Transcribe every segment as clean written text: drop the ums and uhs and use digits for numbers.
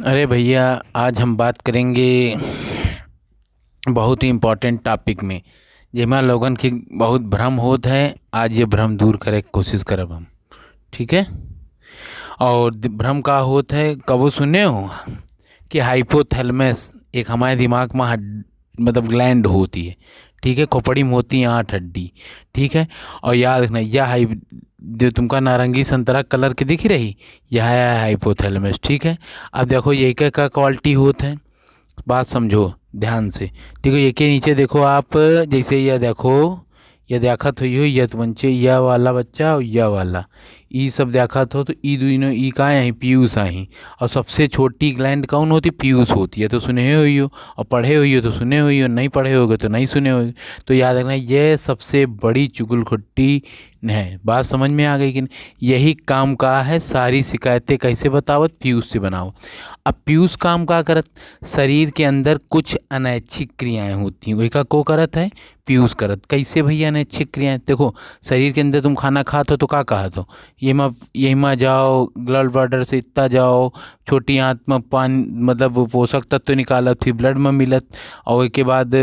अरे भैया, आज हम बात करेंगे बहुत ही इम्पोर्टेंट टॉपिक में, जेमा लोगन के बहुत भ्रम होत है। आज ये भ्रम दूर करे के कोशिश करब हम। ठीक है। और भ्रम का होत है, कबो सुने हो कि हाइपोथैलेमस एक हमारे दिमाग में मतलब ग्लैंड होती है। ठीक है, खोपड़ी में होती है 8 हड्डी। ठीक है। और याद रखना, यह हाई जो तुमका नारंगी संतरा कलर की दिख रही, यह है हाइपोथैलेमस। ठीक है। अब देखो ये का क्वालिटी होता है, बात समझो ध्यान से। ठीक है, ये के नीचे देखो आप, जैसे यह देखो, यह देखत हुई हो यह बच्चे, यह वाला बच्चा और यह वाला, ई सब देखत हो तो ई दोनों ई का आई पीयूष आई। और सबसे छोटी ग्लैंड कौन होती? पीयूष होती है। तो सुने हुई हो और पढ़े हुई हो तो सुने हुई हो, नहीं पढ़े होगे तो नहीं सुने होगे। तो याद रखना, यह सबसे बड़ी चुगलखुट्टी है। बात समझ में आ गई कि नहीं? यही काम का है, सारी शिकायतें कैसे बतावत? पीयूष से बनाओ। अब पीयूष काम का करत? शरीर के अंदर कुछ अनैच्छिक क्रियाएं होती हैं, वही का को करत है? पीयूष करत। कैसे भैया अनैच्छिक क्रियाएं? देखो, शरीर के अंदर तुम खाना खाते हो तो का कहत हो? यही में जाओ, ब्लड ब्लडर से इतना जाओ, छोटी आंत में पानी मतलब पोषक तत्व तो निकालत, फिर ब्लड में मिलत, और उसके बाद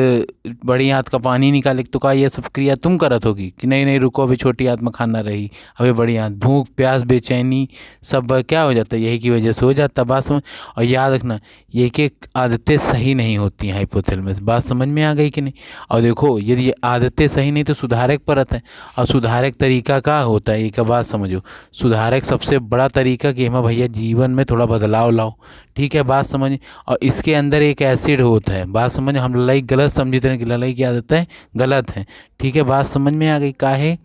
बड़ी आंत का पानी निकाले। तो का ये सब क्रिया तुम करत होगी कि नहीं नहीं रुको, अभी छोटी आंत में खाना रही, अभी बड़ी आंत, भूख प्यास बेचैनी सब क्या हो जाता है? यही की वजह से हो जाता। बात समझ। और याद रखना, ये कि आदतें सही नहीं होती हैं हाइपोथैलेमस। बात समझ में आ गई कि नहीं? और देखो, यदि ये आदतें सही नहीं तो सुधारक परत है। और सुधारक तरीका का होता है, एक बात समझो। सुधारक सबसे बड़ा तरीका कि हमें भैया जीवन में थोड़ा बदलाव लाओ। ठीक है, बात समझ। और इसके अंदर एक एसिड होता है, बात समझ। हम ललाई गलत समझते हैं कि ललाई की आदत है गलत है। ठीक है, बात समझ में आ गई। का है?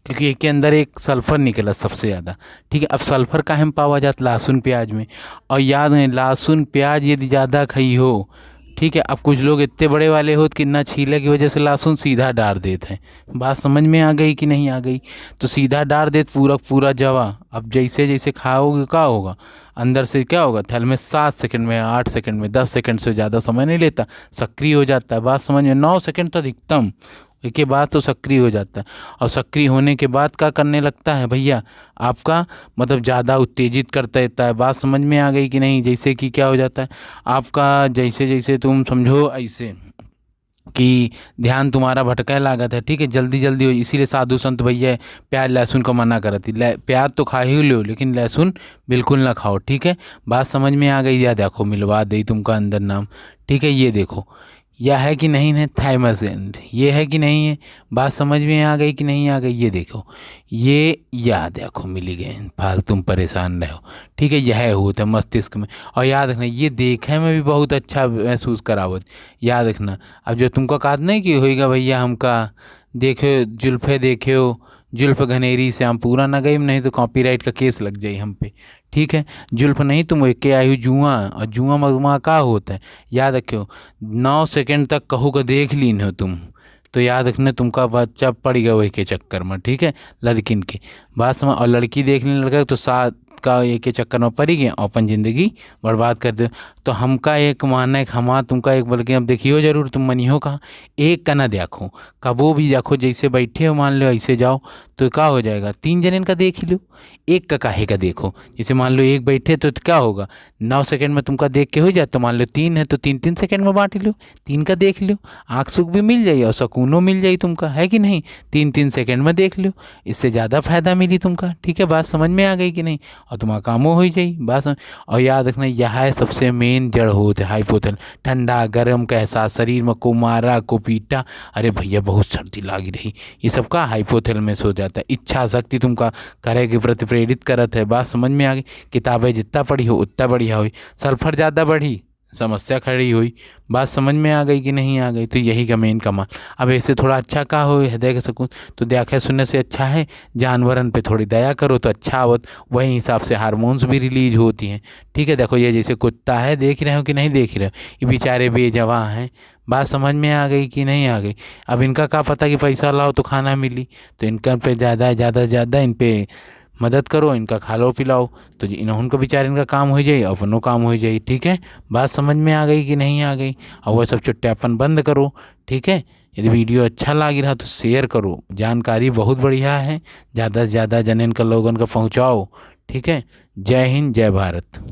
क्योंकि एक के अंदर एक सल्फ़र निकला सबसे ज़्यादा। ठीक है। अब सल्फ़र काहे में पावा जाता? लहसुन प्याज में। और याद है, लहसुन प्याज यदि ज़्यादा खाई हो, ठीक है, अब कुछ लोग इतने बड़े वाले होते कि ना छीले की वजह से लहसुन सीधा डाल देते हैं। बात समझ में आ गई कि नहीं आ गई? तो सीधा डाल देते पूरा पूरा जवा। अब जैसे जैसे खाओगे क्या होगा? अंदर से क्या होगा? थैलेमस 7 सेकंड में, 8 सेकंड में, 10 सेकंड से ज़्यादा समय नहीं लेता, सक्रिय हो जाता है। बात समझ में? 9 सेकंड तो अधिकतम, के बाद तो सक्रिय हो जाता है। और सक्रिय होने के बाद क्या करने लगता है भैया? आपका मतलब ज़्यादा उत्तेजित करता रहता है। बात समझ में आ गई कि नहीं? जैसे कि क्या हो जाता है आपका, जैसे जैसे तुम समझो ऐसे कि ध्यान तुम्हारा भटकाए लागत है। ठीक है, जल्दी जल्दी हो। इसीलिए साधु संत भैया प्याज लहसुन को मना करती। प्याज तो खा ही लो, लेकिन लहसुन बिल्कुल ना खाओ। ठीक है, बात समझ में आ गई? या देखो, मिलवा दे तुमका अंदर नाम। ठीक है, ये देखो, यह है कि नहीं है थाइमस ग्लैंड, ये है कि नहीं है? बात समझ में आ गई कि नहीं आ गई? ये देखो, ये याद देखो मिली गए, फालतू तुम परेशान रहो। ठीक है, यह होता है मस्तिष्क में। और याद रखना, ये देखे में भी बहुत अच्छा महसूस करावत। याद रखना, अब जो तुमको कहा नहीं कि होएगा भैया हमका देखो जुल्फे देखो, जुल्फ घनेरी से हम पूरा ना गई, नहीं तो कॉपीराइट का केस लग जाए हम पे। ठीक है, जुल्फ नहीं, तुम एक के आयु जुआ, और जुआ मगमा का होता है? याद रखो, 9 सेकंड तक कहू का देख ली हो तुम, तो याद रखना तुमका बच्चा पड़ गया वही के चक्कर में। ठीक है, लड़किन के बात समझ। और लड़की देखने लगा तो साथ का एक के चक्कर में पड़ गए और अपन ज़िंदगी बर्बाद कर दे। तो हमका एक मानना है, हमा तुमका एक, बल्कि अब देखियो जरूर, तुम मनिहो कहाँ एक का ना देखो, कबो भी देखो जैसे बैठे हो मान लो ऐसे जाओ, तो क्या हो जाएगा? 3 जने का देख लो, एक का काहे का देखो? जैसे मान लो एक बैठे तो क्या होगा? 9 सेकंड में तुमका देख के हो जाए, तो मान लो 3 है तो 3 3 सेकंड में बांट लो, 3 का देख लो, आँख सुख भी मिल जाए और सुकूनो मिल जाए तुमका, है कि नहीं? 3 3 सेकंड में देख लो, इससे ज़्यादा फायदा मिली तुमका। ठीक है, बात समझ में आ गई कि नहीं? और तुम्हारा कामो हो जाई। बात समझ। और याद रखना, यह है सबसे मेन जड़ होते हाइपोथैलेमस। ठंडा गर्म का एहसास, शरीर में को मारा को पीटा, अरे भैया बहुत सर्दी लागी रही, ये सब का हाइपोथैलेमस हो जाता है। इच्छा शक्ति तुमका करे के प्रति प्रेरित करत है। बात समझ में आ गई? किताबें जितना पढ़ी हो उतना बढ़िया हुई, सल्फर ज़्यादा बढ़ी समस्या खड़ी हुई। बात समझ में आ गई कि नहीं आ गई? तो यही का मेन कमाल। अब ऐसे थोड़ा अच्छा का हो हृदय के सुकून, तो देखे सुनने से अच्छा है जानवरन पे थोड़ी दया करो तो अच्छा आवत, वही हिसाब से हार्मोन्स भी रिलीज होती हैं। ठीक है, देखो ये जैसे कुत्ता है, देख रहे हो कि नहीं देख रहे हो? ये बेचारे बेजवा हैं। बात समझ में आ गई कि नहीं आ गई? अब इनका क्या पता कि पैसा लाओ तो खाना मिली, तो इनका पे ज़्यादा ज़्यादा ज़्यादा इन पे मदद करो, इनका खालो पिलाओ, तो इनको बेचारे इनका काम हो जाए, अपनों काम हो जाए। ठीक है, बात समझ में आ गई कि नहीं आ गई? और वह सब चुट्टापन बंद करो। ठीक है, यदि वीडियो अच्छा लग रहा तो शेयर करो, जानकारी बहुत बढ़िया है, ज़्यादा से ज़्यादा जनन का लोगन का पहुँचाओ। ठीक है, जय हिंद जय भारत।